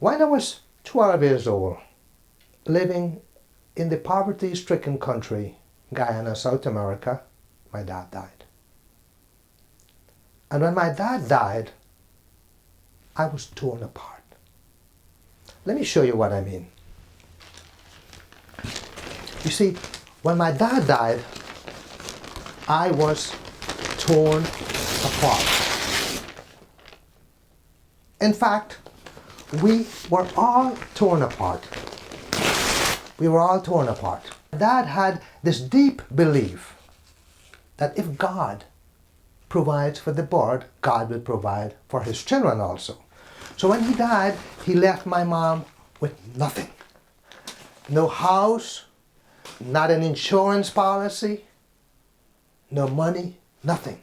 When I was 12 years old, living in the poverty-stricken country, Guyana, South America, my dad died. And when my dad died, I was torn apart. Let me show you what I mean. You see, when my dad died, I was torn apart. In fact, we were all torn apart. We were all torn apart. Dad had this deep belief that if God provides for the bird, God will provide for his children also. So when he died, he left my mom with nothing. No house, not an insurance policy, no money, nothing.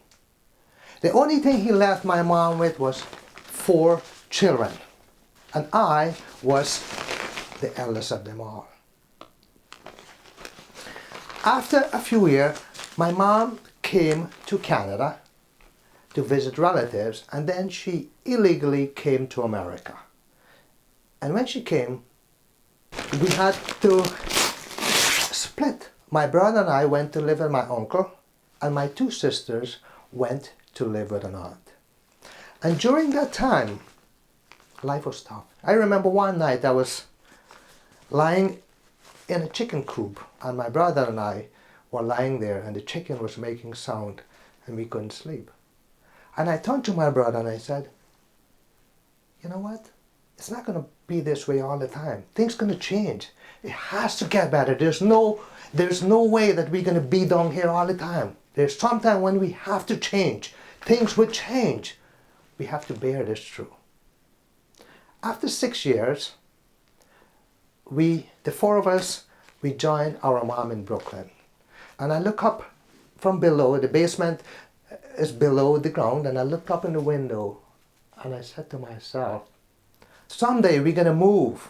The only thing he left my mom with was 4 children. And I was the eldest of them all. After a few years, my mom came to Canada to visit relatives, and then she illegally came to America. And when she came, we had to split. My brother and I went to live with my uncle, and my 2 sisters went to live with an aunt. And during that time, life was tough. I remember one night I was lying in a chicken coop, and my brother and I were lying there, and the chicken was making sound, and we couldn't sleep. And I turned to my brother and I said, you know what? It's not going to be this way all the time. Things are going to change. It has to get better. There's no way that we're going to be down here all the time. There's some time when we have to change. Things will change. We have to bear this through. After 6 years, the 4 of us, we joined our mom in Brooklyn. And I look up from below, the basement is below the ground, and I looked up in the window and I said to myself, someday we're going to move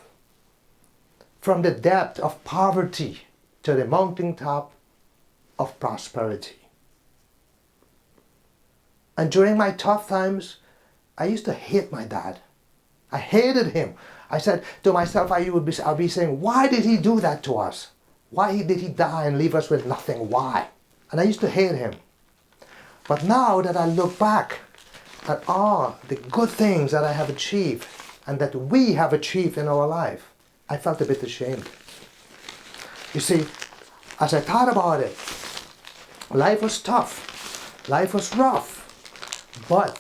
from the depth of poverty to the mountaintop of prosperity. And during my tough times, I used to hate my dad. I hated him. I said to myself, I'll be saying, why did he do that to us? Why did he die and leave us with nothing? Why? And I used to hate him. But now that I look back at all the good things that I have achieved and that we have achieved in our life, I felt a bit ashamed. You see, as I thought about it, life was tough. Life was rough. But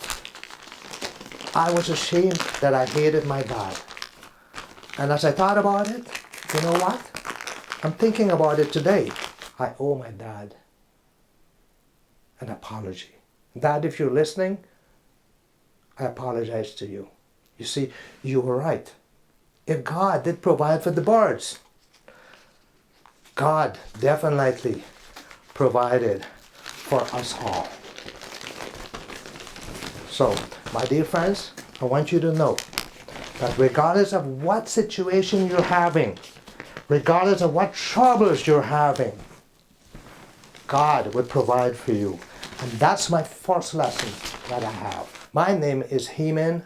I was ashamed that I hated my dad. And as I thought about it, you know what? I'm thinking about it today. I owe my dad an apology. Dad, if you're listening, I apologize to you. You see, you were right. If God did provide for the birds, God definitely provided for us all. So, my dear friends, I want you to know that regardless of what situation you're having, regardless of what troubles you're having, God will provide for you. And that's my first lesson that I have. My name is Heman.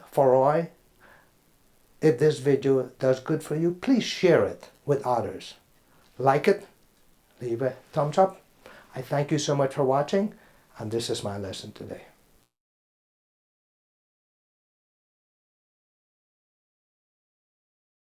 If this video does good for you, please share it with others. Like it, leave a thumbs up. I thank you so much for watching, and this is my lesson today.